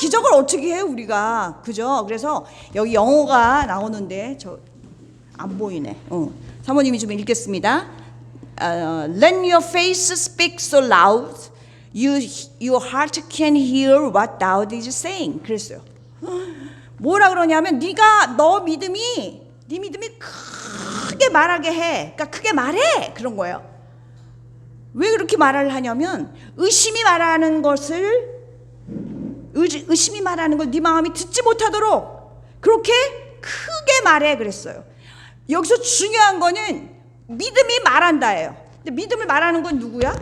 기적을 어떻게 해요 우리가, 그죠? 그래서 여기 영어가 나오는데 저 안 보이네. 사모님이 좀 읽겠습니다. Let your face speak so loud, your heart can hear what thou is saying. 그랬어요. 뭐라 그러냐면 네 믿음이 크게 말하게 해. 그러니까 크게 말해, 그런 거예요. 왜 그렇게 말을 하냐면 의심이 말하는 걸 네 마음이 듣지 못하도록 그렇게 크게 말해 그랬어요. 여기서 중요한 거는 믿음이 말한다예요. 근데 믿음을 말하는 건 누구야?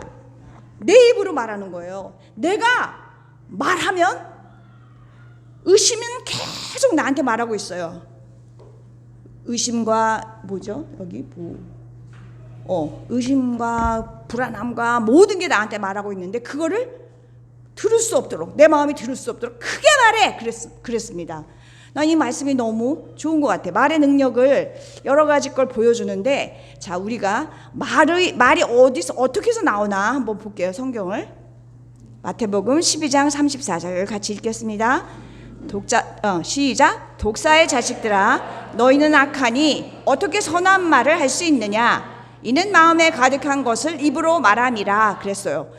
내 입으로 말하는 거예요. 내가 말하면 의심은 계속 나한테 말하고 있어요. 의심과 뭐죠? 여기 의심과 불안함과 모든 게 나한테 말하고 있는데 그거를 들을 수 없도록, 내 마음이 들을 수 없도록 크게 말해 그랬습니다. 난 이 말씀이 너무 좋은 것 같아. 말의 능력을 여러 가지 걸 보여주는데, 자, 우리가 말이 어디서 어떻게 해서 나오나 한번 볼게요. 성경을 마태복음 12장 34절 같이 읽겠습니다. 시작. 독사의 자식들아, 너희는 악하니 어떻게 선한 말을 할 수 있느냐? 이는 마음에 가득한 것을 입으로 말함이라 그랬어요.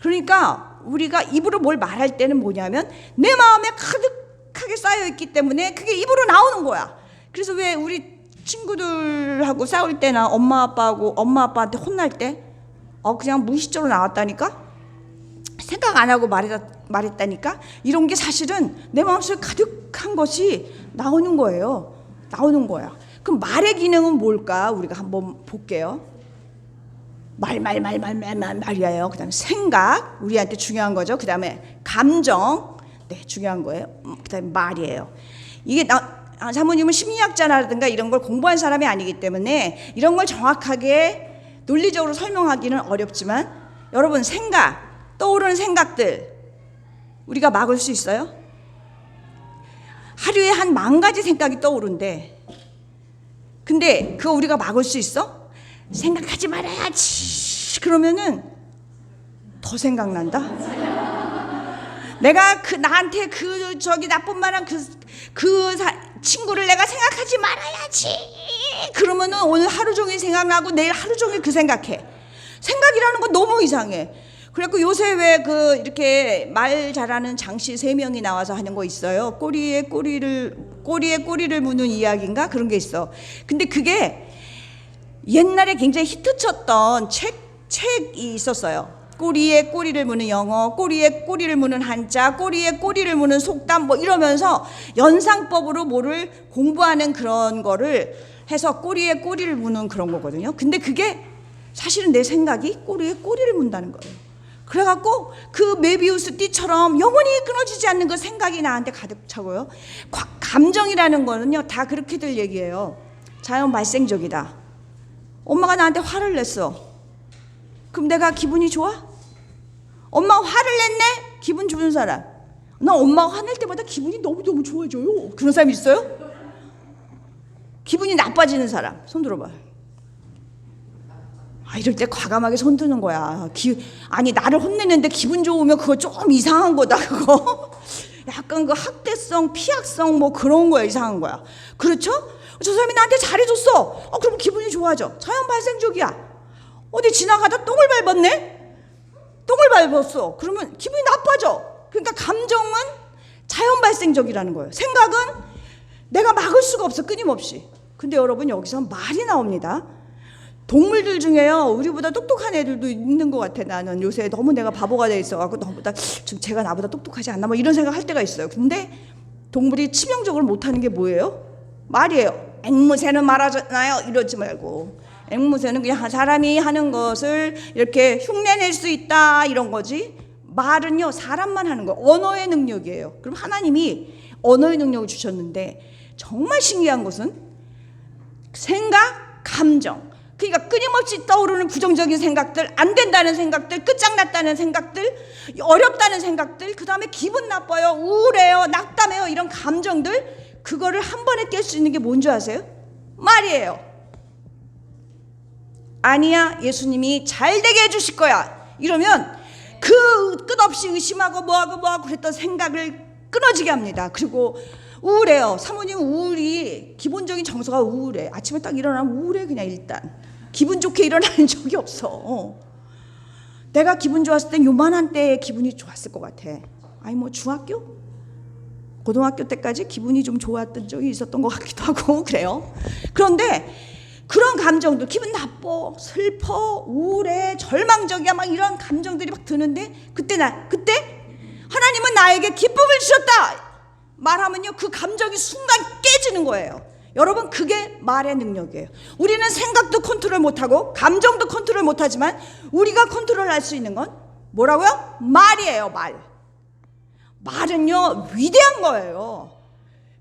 그러니까 우리가 입으로 뭘 말할 때는 뭐냐면 내 마음에 가득하게 쌓여있기 때문에 그게 입으로 나오는 거야. 그래서 왜 우리 친구들하고 싸울 때나 엄마 아빠한테 혼날 때 그냥 무의식적으로 나왔다니까? 생각 안 하고 말했다니까? 이런 게 사실은 내 마음속에 가득한 것이 나오는 거예요. 나오는 거야. 그럼 말의 기능은 뭘까? 우리가 한번 볼게요. 말이에요. 그 다음에 생각, 우리한테 중요한 거죠. 그 다음에 감정, 중요한 거예요. 그 다음에 말이에요. 이게 사모님은 심리학자라든가 이런 걸 공부한 사람이 아니기 때문에 이런 걸 정확하게 논리적으로 설명하기는 어렵지만, 여러분 떠오르는 생각들 우리가 막을 수 있어요? 하루에 한 10,000가지 생각이 떠오른대. 근데 그거 우리가 막을 수 있어? 생각하지 말아야지. 그러면은 더 생각난다. 내가 나한테 나쁜 말한 친구를 내가 생각하지 말아야지. 그러면은 오늘 하루 종일 생각나고 내일 하루 종일 그 생각해. 생각이라는 건 너무 이상해. 그래갖고 요새 왜 이렇게 말 잘하는 장씨 3명이 나와서 하는 거 있어요. 꼬리에 꼬리를 무는 이야기인가? 그런 게 있어. 근데 그게 옛날에 굉장히 히트쳤던 책이 있었어요. 꼬리에 꼬리를 무는 영어, 꼬리에 꼬리를 무는 한자, 꼬리에 꼬리를 무는 속담 이러면서 연상법으로 뭐를 공부하는 그런 거를 해서 꼬리에 꼬리를 무는 그런 거거든요. 근데 그게 사실은 내 생각이 꼬리에 꼬리를 문다는 거예요. 그래갖고 그 메비우스 띠처럼 영원히 끊어지지 않는 그 생각이 나한테 가득 차고요. 감정이라는 거는요, 다 그렇게들 얘기해요. 자연 발생적이다. 엄마가 나한테 화를 냈어. 그럼 내가 기분이 좋아? 엄마가 화를 냈네? 기분 좋은 사람. 나 엄마가 화낼 때마다 기분이 너무너무 좋아져요. 그런 사람 있어요? 기분이 나빠지는 사람 손 들어봐. 이럴 때 과감하게 손 드는 거야. 아니, 나를 혼내는데 기분 좋으면 그거 좀 이상한 거다, 그거. 약간 그 학대성, 피학성 그런 거야, 이상한 거야. 그렇죠? 저 사람이 나한테 잘해줬어. 그럼 기분이 좋아져. 자연 발생적이야. 어디 지나가다 똥을 밟았어. 그러면 기분이 나빠져. 그러니까 감정은 자연 발생적이라는 거예요. 생각은 내가 막을 수가 없어, 끊임없이. 근데 여러분, 여기서 말이 나옵니다. 동물들 중에요, 우리보다 똑똑한 애들도 있는 것 같아. 나는 요새 너무 내가 바보가 돼 있어갖고 제가 나보다 똑똑하지 않나 이런 생각할 때가 있어요. 근데 동물이 치명적으로 못하는 게 뭐예요? 말이에요. 앵무새는 말하잖아요. 이러지 말고. 앵무새는 그냥 사람이 하는 것을 이렇게 흉내낼 수 있다, 이런 거지. 말은요, 사람만 하는 거예요. 언어의 능력이에요. 그럼 하나님이 언어의 능력을 주셨는데 정말 신기한 것은 생각, 감정. 그러니까 끊임없이 떠오르는 부정적인 생각들, 안 된다는 생각들, 끝장났다는 생각들, 어렵다는 생각들, 그 다음에 기분 나빠요, 우울해요, 낙담해요, 이런 감정들, 그거를 한 번에 깰 수 있는 게 뭔지 아세요? 말이에요. 아니야, 예수님이 잘 되게 해주실 거야. 이러면 그 끝없이 의심하고 뭐하고 그랬던 생각을 끊어지게 합니다. 그리고 우울해요. 사모님 우울이 기본적인 정서가 우울해. 아침에 딱 일어나면 우울해. 그냥 일단 기분 좋게 일어나는 적이 없어. 내가 기분 좋았을 땐 요만한 때에 기분이 좋았을 것 같아. 아니 뭐 중학교? 고등학교 때까지 기분이 좀 좋았던 적이 있었던 것 같기도 하고 그래요. 그런데 그런 감정도 기분 나빠, 슬퍼, 우울해, 절망적이야 막 이런 감정들이 막 드는데 그때 하나님은 나에게 기쁨을 주셨다 말하면요 그 감정이 순간 깨지는 거예요. 여러분 그게 말의 능력이에요. 우리는 생각도 컨트롤 못하고 감정도 컨트롤 못하지만 우리가 컨트롤할 수 있는 건 뭐라고요? 말이에요. 말은요 위대한 거예요.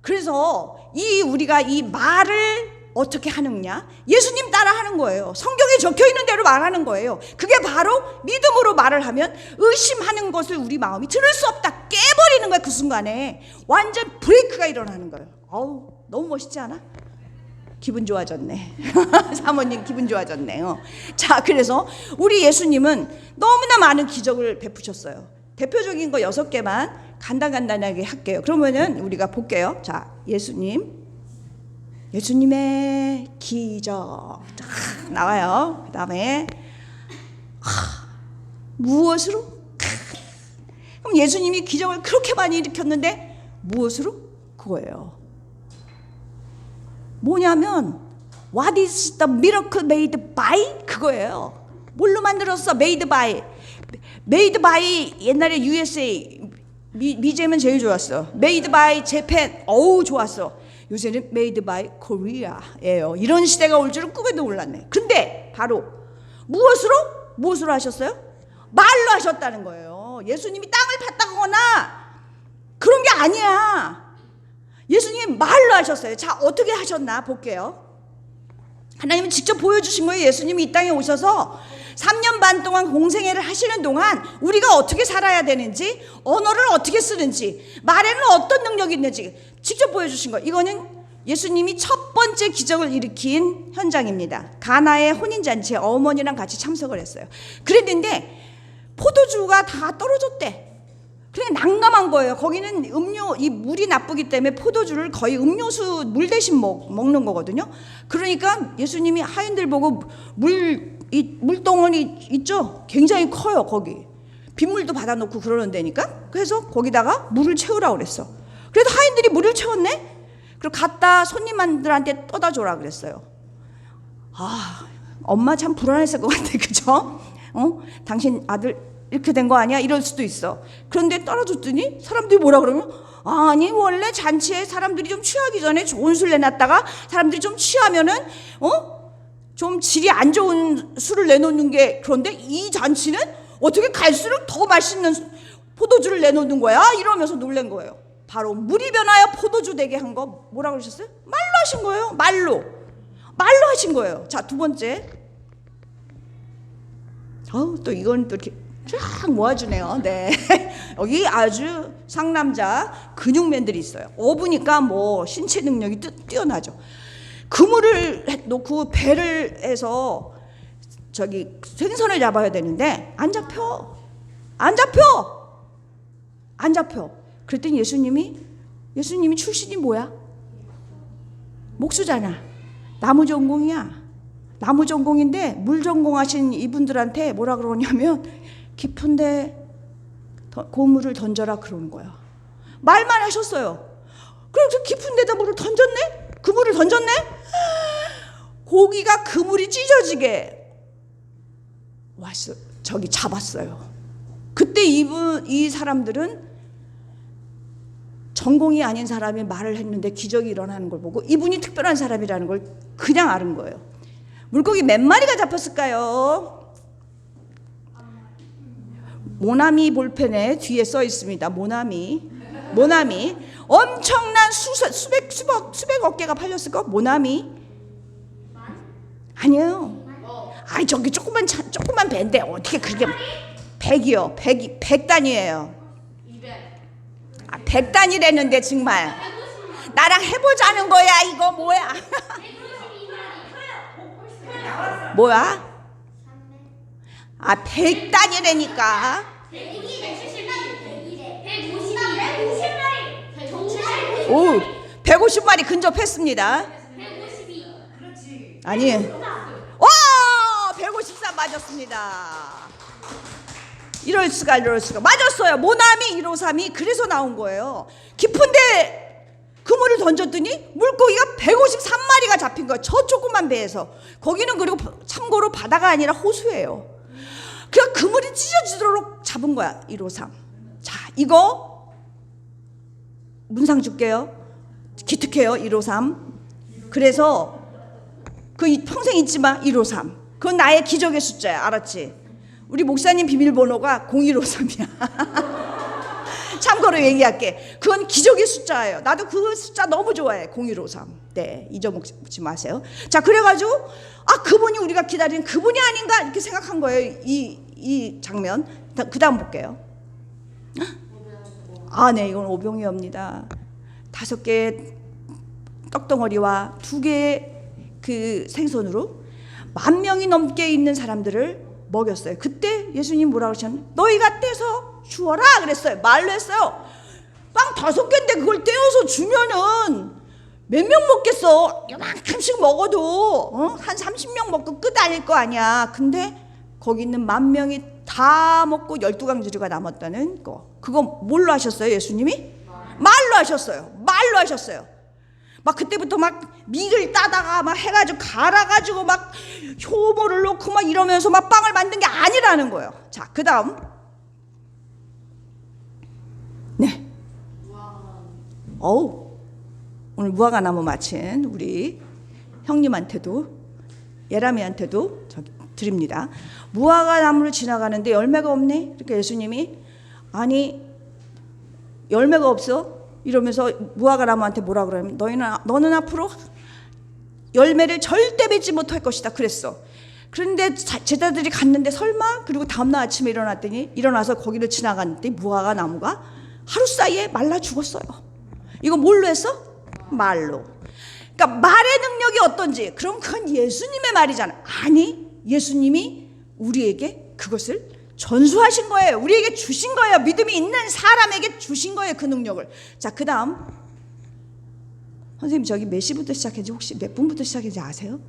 그래서 우리가 이 말을 어떻게 하느냐? 예수님 따라 하는 거예요. 성경에 적혀 있는 대로 말하는 거예요. 그게 바로 믿음으로 말을 하면 의심하는 것을 우리 마음이 들을 수 없다 깨버리는 거야. 그 순간에 완전 브레이크가 일어나는 거예요. 어우 너무 멋있지 않아? 기분 좋아졌네. 사모님 기분 좋아졌네요. 자, 그래서 우리 예수님은 너무나 많은 기적을 베푸셨어요. 대표적인 거 6개만 간단하게 할게요. 그러면은 우리가 볼게요. 자, 예수님의 기적 딱 나와요. 그 다음에 무엇으로? 그럼 예수님이 기적을 그렇게 많이 일으켰는데 무엇으로? 그거예요. 뭐냐면 What is the miracle made by? 그거예요. 뭘로 만들었어? Made by 옛날에 USA 미제면 제일 좋았어. Made by Japan 어우 좋았어. 요새는 Made by Korea예요. 이런 시대가 올 줄은 꿈에도 몰랐네. 근데 바로 무엇으로 하셨어요? 말로 하셨다는 거예요. 예수님이 땅을 팠다거나 그런 게 아니야. 예수님이 말로 하셨어요. 자, 어떻게 하셨나 볼게요. 하나님은 직접 보여주신 거예요. 예수님이 이 땅에 오셔서 3년 반 동안 공생애를 하시는 동안 우리가 어떻게 살아야 되는지, 언어를 어떻게 쓰는지, 말에는 어떤 능력이 있는지 직접 보여주신 거예요. 이거는 예수님이 첫 번째 기적을 일으킨 현장입니다. 가나의 혼인잔치에 어머니랑 같이 참석을 했어요. 그랬는데 포도주가 다 떨어졌대. 그냥 난감한 거예요. 거기는 이 물이 나쁘기 때문에 포도주를 거의 음료수 물 대신 먹는 거거든요. 그러니까 예수님이 하인들 보고 물덩어리 있죠? 굉장히 커요. 거기 빗물도 받아놓고 그러는 데니까. 그래서 거기다가 물을 채우라고 그랬어. 그래도 하인들이 물을 채웠네. 그리고 갖다 손님들한테 떠다 줘라 그랬어요. 엄마 참 불안했을 것 같아. 그죠? 당신 아들 이렇게 된 거 아니야? 이럴 수도 있어. 그런데 떨어졌더니 사람들이 뭐라 그러면 아니 원래 잔치에 사람들이 좀 취하기 전에 좋은 술 내놨다가 사람들이 좀 취하면은 좀 질이 안 좋은 술을 내놓는 게, 그런데 이 잔치는 어떻게 갈수록 더 맛있는 포도주를 내놓는 거야? 이러면서 놀란 거예요. 바로 물이 변하여 포도주 되게 한 거 뭐라 그러셨어요? 말로 하신 거예요. 말로 하신 거예요. 자, 두 번째. 또 이건 또 이렇게 쫙 모아주네요. 네. 여기 아주 상남자 근육맨들이 있어요. 어부니까 뭐 신체 능력이 뛰어나죠. 그물을 놓고 배를 해서 생선을 잡아야 되는데 안 잡혀. 그랬더니 예수님이 출신이 뭐야? 목수잖아. 나무 전공인데 물 전공하신 이분들한테 뭐라 그러냐면 깊은데 고물을 던져라 그러는 거야. 말만 하셨어요. 그래서 깊은 데다 물을 던졌네? 그물을 던졌네? 고기가 그물이 찢어지게 잡았어요. 그때 이 사람들은 전공이 아닌 사람이 말을 했는데 기적이 일어나는 걸 보고 이분이 특별한 사람이라는 걸 그냥 알은 거예요. 물고기 몇 마리가 잡혔을까요? 모나미 볼펜에 뒤에 써 있습니다. 모나미 엄청난 수백억 개가 팔렸을까? 모나미 아니에요. 저기 조그만 배인데 어떻게 그렇게 100단위예요. 100단위라는데 정말 나랑 해보자는 거야. 이거 뭐야? 뭐야? 100단위라니까. 150마리. 오, 150마리 근접했습니다. 아니, 와, 153 맞았습니다. 이럴 수가. 맞았어요. 모나미 153이 그래서 나온 거예요. 깊은데 그물을 던졌더니 물고기가 153마리가 잡힌 거예요. 저 조그만 배에서. 거기는 그리고 참고로 바다가 아니라 호수예요. 그냥 그물이 찢어지도록 잡은 거야. 153. 자, 이거 문상 줄게요. 기특해요. 153. 그래서 그 평생 잊지 마. 153. 그건 나의 기적의 숫자야. 알았지? 우리 목사님 비밀번호가 0153이야. 참고로 얘기할게. 그건 기적의 숫자예요. 나도 그 숫자 너무 좋아해. 0153. 네, 잊어먹지 마세요. 자, 그래가지고 그분이 우리가 기다리는 그분이 아닌가 이렇게 생각한 거예요. 이 장면. 그 다음 볼게요. 네, 이건 오병이어입니다. 5개의 떡덩어리와 2개의 그 생선으로 10,000명이 넘게 있는 사람들을 먹였어요. 그때 예수님 뭐라고 하셨나요? 너희가 떼서 주어라 그랬어요. 말로 했어요. 빵 5개인데 그걸 떼어서 주면은 몇 명 먹겠어? 요만큼씩 먹어도 한 30명 먹고 끝 아닐 거 아니야. 근데 거기 있는 10,000명이 다 먹고 12강주리가 남았다는 거. 그거 뭘로 하셨어요? 예수님이? 말로 하셨어요. 말로 하셨어요. 막 그때부터 막 밀을 따다가 막 해가지고 갈아가지고 막 효모를 넣고 막 이러면서 막 빵을 만든 게 아니라는 거예요. 자, 그 다음. 네. 오늘 무화과나무 마친 우리 형님한테도 예람이한테도 드립니다. 무화과나무를 지나가는데 열매가 없네. 그러니까 예수님이 아니 열매가 없어? 이러면서 무화과나무한테 뭐라 그러냐면 너는 앞으로 열매를 절대 맺지 못할 것이다 그랬어. 그런데 제자들이 갔는데 설마? 그리고 다음날 아침에 일어나서 거기를 지나갔는데 무화과나무가 하루 사이에 말라 죽었어요. 이거 뭘로 했어? 말로. 그러니까 말의 능력이 어떤지, 그럼 그건 예수님의 말이잖아. 아니, 예수님이 우리에게 그것을 전수하신 거예요. 우리에게 주신 거예요. 믿음이 있는 사람에게 주신 거예요. 그 능력을. 자, 그 다음. 선생님, 저기 몇 시부터 시작했지? 혹시 몇 분부터 시작했지 아세요?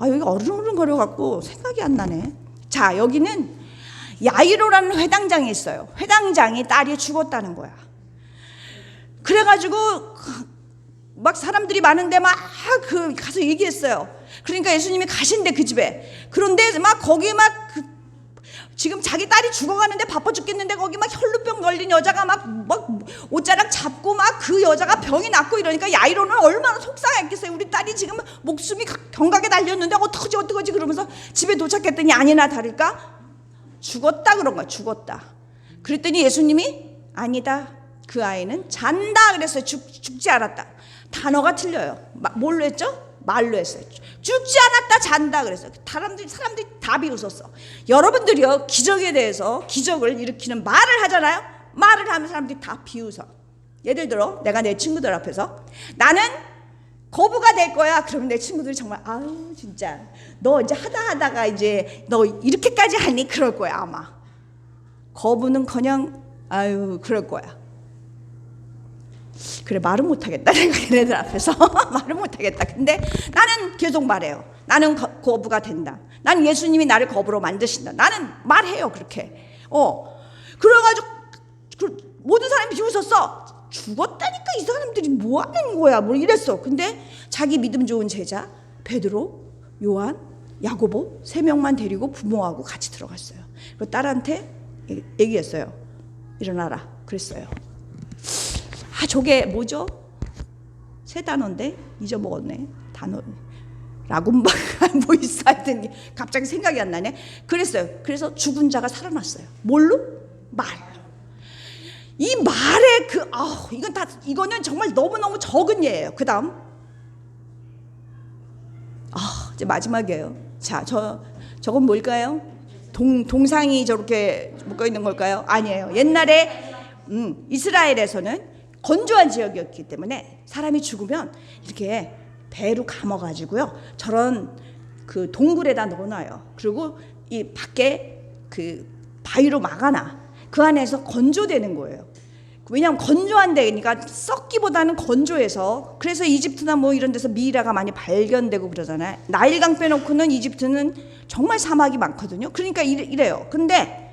여기 어른거려갖고 생각이 안 나네. 자, 여기는 야이로라는 회당장이 있어요. 회당장이 딸이 죽었다는 거야. 그래가지고 막 사람들이 많은데 막 가서 얘기했어요. 그러니까 예수님이 가신대, 그 집에. 그런데 막 거기 막 지금 자기 딸이 죽어가는데 바빠 죽겠는데 거기 막 혈루병 걸린 여자가 막 옷자락 잡고 막 그 여자가 병이 낫고 이러니까 야이로는 얼마나 속상했겠어요. 우리 딸이 지금 목숨이 경각에 달렸는데 어떡하지 그러면서 집에 도착했더니 아니나 다를까 죽었다 그런 거야. 죽었다. 그랬더니 예수님이 아니다. 그 아이는 잔다 그랬어요. 죽지 않았다. 단어가 틀려요. 뭘로 했죠? 말로 했어요. 죽지 않았다, 잔다 그랬어요. 사람들이 다 비웃었어. 여러분들이요, 기적에 대해서 기적을 일으키는 말을 하잖아요. 말을 하면 사람들이 다 비웃어. 예를 들어 내가 내 친구들 앞에서 나는 거부가 될 거야. 그러면 내 친구들이 정말 아유 진짜 너 이제 하다가 이제 너 이렇게까지 하니 그럴 거야 아마. 거부는커녕 아유 그럴 거야. 그래 말은 못하겠다 내가 걔네들 앞에서 말은 못하겠다. 근데 나는 계속 말해요. 나는 거부가 된다. 난 예수님이 나를 거부로 만드신다. 나는 말해요 그렇게. 그래가지고 모든 사람이 비웃었어. 죽었다니까 이 사람들이 뭐 하는 거야 뭐 이랬어. 근데 자기 믿음 좋은 제자 베드로, 요한, 야고보 3명만 데리고 부모하고 같이 들어갔어요. 그리고 딸한테 얘기했어요. 일어나라 그랬어요. 저게 뭐죠? 새 단어인데 잊어먹었네. 단어 라군바가 뭐 있어 하여튼 갑자기 생각이 안 나네. 그랬어요. 그래서 죽은 자가 살아났어요. 뭘로? 말. 이 말의 이거는 정말 너무너무 적은 예예요. 그 다음 이제 마지막이에요. 자, 저건 뭘까요? 동상이 저렇게 묶어있는 걸까요? 아니에요. 옛날에 이스라엘에서는 건조한 지역이었기 때문에 사람이 죽으면 이렇게 배로 감아가지고요 저런 그 동굴에다 넣어놔요. 그리고 이 밖에 그 바위로 막아놔. 그 안에서 건조되는 거예요. 왜냐하면 건조한 데니까 썩기보다는 건조해서. 그래서 이집트나 뭐 이런 데서 미이라가 많이 발견되고 그러잖아요. 나일강 빼놓고는 이집트는 정말 사막이 많거든요. 그러니까 이래요. 근데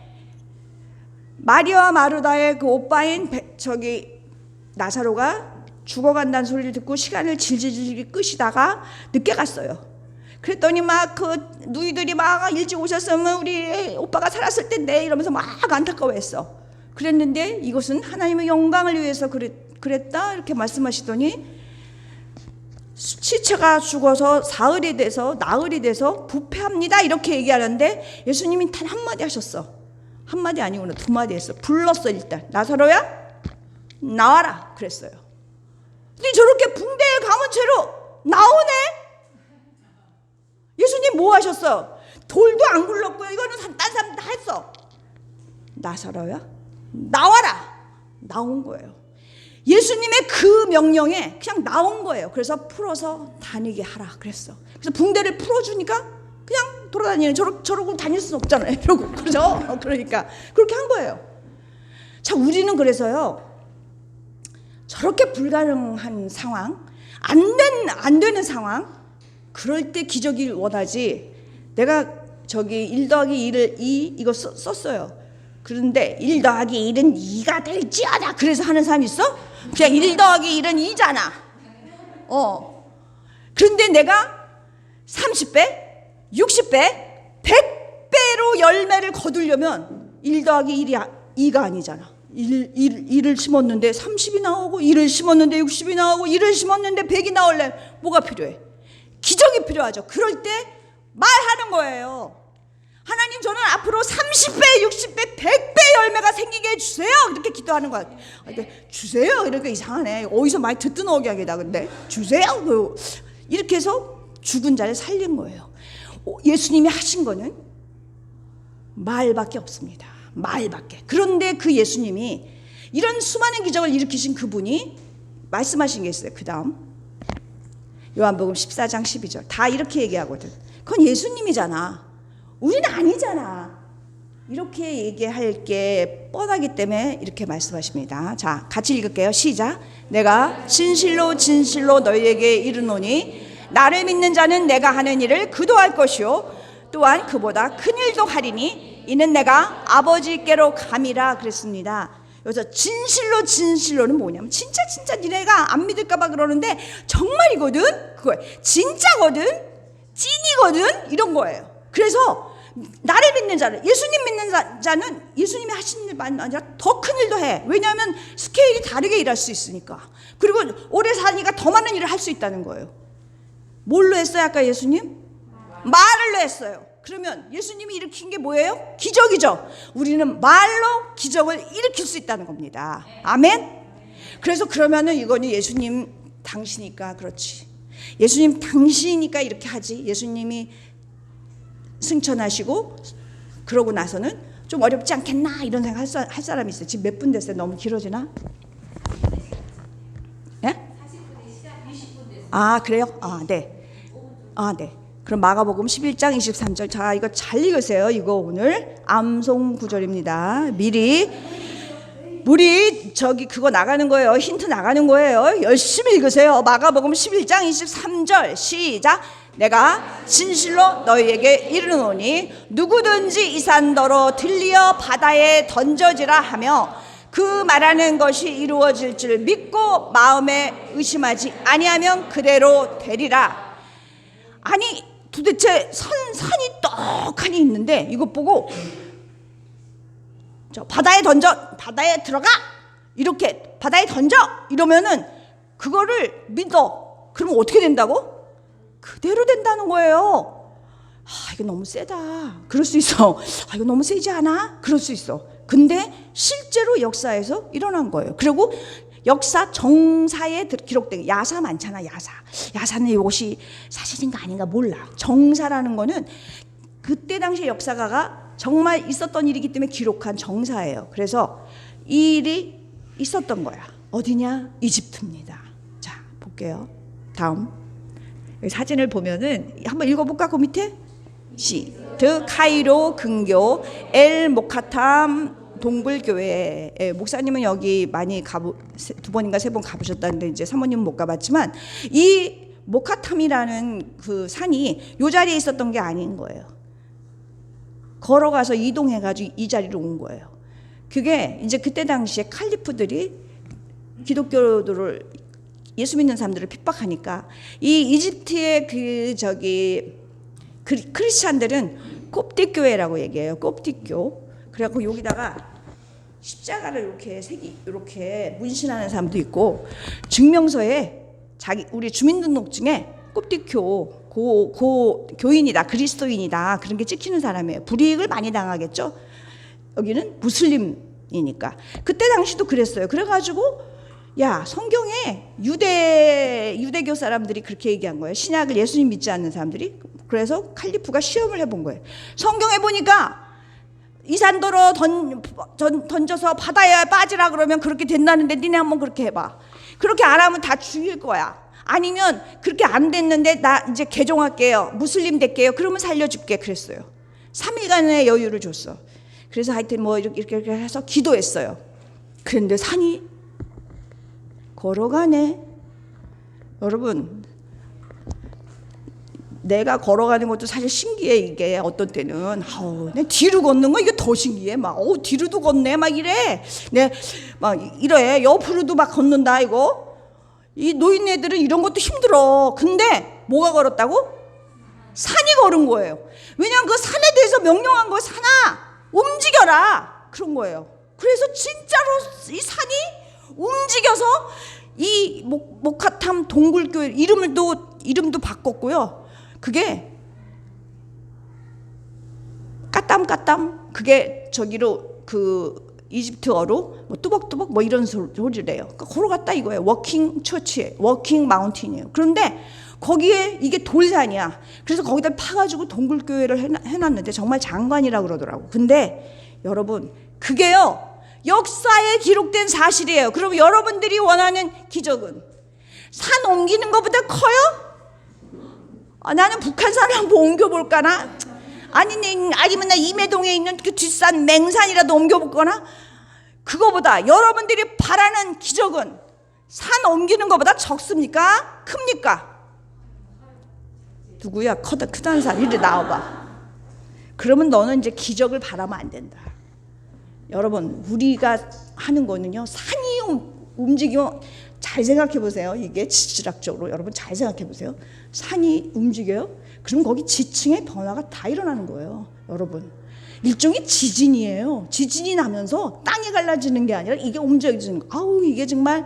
마리아와 마르다의 그 오빠인 나사로가 죽어간다는 소리를 듣고 시간을 질질 끄시다가 늦게 갔어요. 그랬더니 막 그 누이들이 막 일찍 오셨으면 우리 오빠가 살았을 텐데 이러면서 막 안타까워했어. 그랬는데 이것은 하나님의 영광을 위해서 그랬다 이렇게 말씀하시더니 시체가 죽어서 나흘이 돼서 부패합니다 이렇게 얘기하는데 예수님이 단 한마디 하셨어. 한마디 아니구나, 두 마디 했어. 불렀어. 일단 나사로야 나와라 그랬어요. 근데 저렇게 붕대에 감은 채로 나오네. 예수님 뭐 하셨어? 돌도 안 굴렀고요. 이거는 딴 사람 다 했어. 나사로야 나와라. 나온 거예요. 예수님의 그 명령에 그냥 나온 거예요. 그래서 풀어서 다니게 하라 그랬어. 그래서 붕대를 풀어주니까 그냥 돌아다니는, 저러고 다닐 수는 없잖아요. 이러고 그죠? 그러니까 그렇게 한 거예요. 자, 우리는 그래서요, 저렇게 불가능한 상황, 안 되는 상황, 그럴 때 기적이 원하지. 내가 1 더하기 1을 2 이거 썼어요. 그런데 1 더하기 1은 2가 될지어다 그래서 하는 사람 있어? 그냥 1 더하기 1은 2잖아. 그런데 내가 30배, 60배, 100배로 열매를 거두려면 1 더하기 2가 아니잖아. 1을 심었는데 30이 나오고, 1을 심었는데 60이 나오고, 1을 심었는데 100이 나오려면 뭐가 필요해? 기적이 필요하죠. 그럴 때 말하는 거예요. 하나님, 저는 앞으로 30배, 60배, 100배 열매가 생기게 해주세요. 이렇게 기도하는 거야. 주세요. 이러니까 이상하네. 어디서 많이 듣던 억양이다. 근데 주세요. 이렇게 해서 죽은 자를 살린 거예요. 예수님이 하신 거는 말밖에 없습니다. 말밖에. 그런데 그 예수님이 이런 수많은 기적을 일으키신 그분이 말씀하신 게 있어요. 그 다음 요한복음 14장 12절 다 이렇게 얘기하거든. 그건 예수님이잖아. 우리는 아니잖아. 이렇게 얘기할 게 뻔하기 때문에 이렇게 말씀하십니다. 자, 같이 읽을게요. 시작. 내가 진실로 진실로 너희에게 이르노니 나를 믿는 자는 내가 하는 일을 그도 할 것이요 또한 그보다 큰 일도 하리니 이는 내가 아버지께로 감이라 그랬습니다. 여기서 진실로는 뭐냐면 진짜 니네가 안 믿을까 봐 그러는데 정말이거든. 그거예요. 진짜거든. 찐이거든. 이런 거예요. 그래서 나를 믿는 자는, 예수님 믿는 자는 예수님이 하신 일만 아니라 더 큰 일도 해. 왜냐하면 스케일이 다르게 일할 수 있으니까. 그리고 오래 사니까 더 많은 일을 할 수 있다는 거예요. 뭘로 했어요? 아까 예수님? 말로 했어요. 그러면 예수님이 일으킨 게 뭐예요? 기적이죠. 우리는 말로 기적을 일으킬 수 있다는 겁니다. 아멘. 그래서 그러면은 이거는 예수님 당시니까 그렇지. 예수님 당시니까 이렇게 하지. 예수님이 승천하시고 그러고 나서는 좀 어렵지 않겠나 이런 생각 할 사람이 있어요. 지금 몇 분 됐어요? 너무 길어지나? 예? 아, 그래요? 네. 네. 그럼 마가복음 11장 23절. 자, 이거 잘 읽으세요. 이거 오늘 암송 구절입니다. 미리 우리 그거 나가는 거예요. 힌트 나가는 거예요. 열심히 읽으세요. 마가복음 11장 23절 시작. 내가 진실로 너희에게 이르노니 누구든지 이 산더러 들리어 바다에 던져지라 하며 그 말하는 것이 이루어질 줄 믿고 마음에 의심하지 아니하면 그대로 되리라. 아니 도대체 산이 떡하니 있는데 이것 보고 바다에 들어가 이렇게 바다에 던져 이러면은 그거를 믿어. 그러면 어떻게 된다고? 그대로 된다는 거예요. 이거 너무 세다. 그럴 수 있어. 이거 너무 세지 않아? 그럴 수 있어. 근데 실제로 역사에서 일어난 거예요. 그리고 역사 정사에 기록된 야사 많잖아. 야사는 이것이 사실인가 아닌가 몰라. 정사라는 거는 그때 당시에 역사가가 정말 있었던 일이기 때문에 기록한 정사예요. 그래서 이 일이 있었던 거야. 어디냐? 이집트입니다. 자, 볼게요. 다음 사진을 보면은 한번 읽어볼까? 그 밑에 카이로 근교 엘 모카탐 동굴교회 목사님은 여기 많이 두 번인가 세 번 가보셨다는데 이제 사모님은 못 가봤지만 이 모카탐이라는 그 산이 이 자리에 있었던 게 아닌 거예요. 걸어가서 이동해가지고 이 자리로 온 거예요. 그게 이제 그때 당시에 칼리프들이 기독교도를 예수 믿는 사람들을 핍박하니까 이 이집트의 크리스찬들은 콥틱 교회라고 얘기해요. 콥틱 교. 그래갖고 여기다가 십자가를 이렇게 문신하는 사람도 있고 증명서에 우리 주민등록증에 콥틱교 교인이다, 그리스도인이다 그런 게 찍히는 사람이에요. 불이익을 많이 당하겠죠. 여기는 무슬림이니까. 그때 당시도 그랬어요. 그래가지고 야, 성경에 유대교 사람들이 그렇게 얘기한 거예요. 신약을 예수님 믿지 않는 사람들이. 그래서 칼리프가 시험을 해본 거예요. 성경에 보니까 이산도로 던져서 바다에 빠지라 그러면 그렇게 된다는데 니네 한번 그렇게 해봐. 그렇게 안 하면 다 죽일 거야. 아니면 그렇게 안 됐는데 나 이제 개종할게요. 무슬림 될게요. 그러면 살려줄게. 그랬어요. 3일간의 여유를 줬어. 그래서 하여튼 뭐 이렇게 해서 기도했어요. 그런데 산이 걸어가네. 여러분, 내가 걸어가는 것도 사실 신기해. 이게 어떤 때는 내 뒤로 걷는 거 이게 더 신기해. 막 뒤로도 걷네 막 이래. 네, 막 이래. 옆으로도 막 걷는다 이거. 이 노인네들은 이런 것도 힘들어. 근데 뭐가 걸었다고? 산이 걸은 거예요. 왜냐하면 그 산에 대해서 명령한 거예요. 산아 움직여라 그런 거예요. 그래서 진짜로 이 산이 움직여서 이 모카탐 동굴교회 이름도 바꿨고요. 그게 까땀 그게 저기로 그 이집트어로 뭐 뚜벅뚜벅 뭐 이런 소리를 해요. 그러니까 걸어갔다 이거예요. 워킹 처치예요. 워킹 마운틴이에요. 그런데 거기에 이게 돌산이야. 그래서 거기다 파가지고 동굴교회를 해놨는데 정말 장관이라고 그러더라고. 근데 여러분 그게요 역사에 기록된 사실이에요. 그럼 여러분들이 원하는 기적은 산 옮기는 것보다 커요? 나는 북한산을 한번 옮겨볼까나? 아니면 나 임해동에 있는 그 뒷산 맹산이라도 옮겨볼거나? 그거보다 여러분들이 바라는 기적은 산 옮기는 것보다 적습니까? 큽니까? 누구야? 크단 산 이리 나와봐. 그러면 너는 이제 기적을 바라면 안 된다. 여러분 우리가 하는 거는요 산이 움직이면 잘 생각해 보세요. 이게 지질학적으로 여러분 잘 생각해 보세요. 산이 움직여요? 그럼 거기 지층의 변화가 다 일어나는 거예요. 여러분 일종의 지진이에요. 지진이 나면서 땅이 갈라지는 게 아니라 이게 움직여지는 거. 이게 정말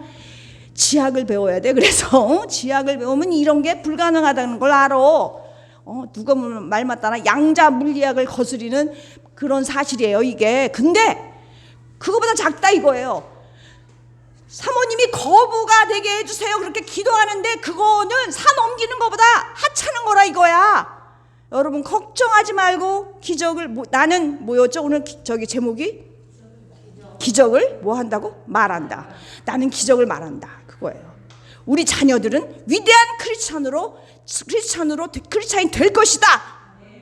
지학을 배워야 돼. 그래서 지학을 배우면 이런 게 불가능하다는 걸 알아. 누가 말 맞다나 양자 물리학을 거스리는 그런 사실이에요 이게. 근데 그거보다 작다 이거예요. 사모님이 거부가 되게 해주세요 그렇게 기도하는데 그거는 산 옮기는 것보다 하찮은 거라 이거야. 여러분 걱정하지 말고 기적을 나는 뭐였죠 오늘 저기 제목이? 기적을 뭐 한다고? 말한다. 나는 기적을 말한다 그거예요. 우리 자녀들은 위대한 크리스찬이 될 것이다.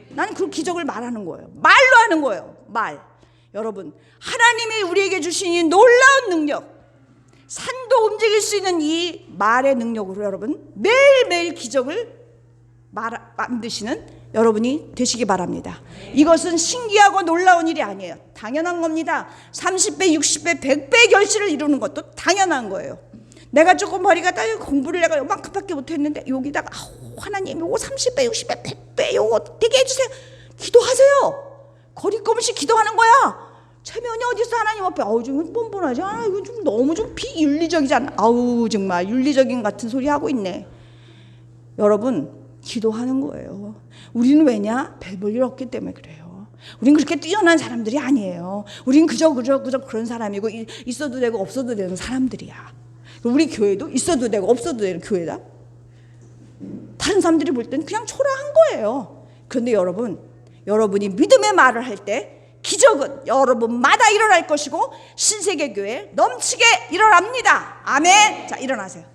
나는 그 기적을 말하는 거예요. 말로 하는 거예요. 말. 여러분 하나님이 우리에게 주신 이 놀라운 능력, 산도 움직일 수 있는 이 말의 능력으로 여러분 매일매일 기적을 만드시는 여러분이 되시기 바랍니다. 이것은 신기하고 놀라운 일이 아니에요. 당연한 겁니다. 30배, 60배, 100배 결실을 이루는 것도 당연한 거예요. 내가 조금 머리가 공부를 내가 요만큼밖에 못했는데 여기다가 하나님 요거 30배, 60배, 100배 요거 되게 해주세요. 기도하세요. 거리꼼시 기도하는 거야. 체면이 어디서 하나님 앞에 좀 뻔뻔하지 않아? 이건 좀 너무 좀 비윤리적이지 않아? 정말 윤리적인 같은 소리 하고 있네. 여러분 기도하는 거예요. 우리는 왜냐? 별 볼 일 없기 때문에 그래요. 우린 그렇게 뛰어난 사람들이 아니에요. 우린 그저 그런 사람이고 있어도 되고 없어도 되는 사람들이야. 우리 교회도 있어도 되고 없어도 되는 교회다. 다른 사람들이 볼 땐 그냥 초라한 거예요. 그런데 여러분이 믿음의 말을 할 때 기적은 여러분마다 일어날 것이고 신세계교회 넘치게 일어납니다. 아멘. 자 일어나세요.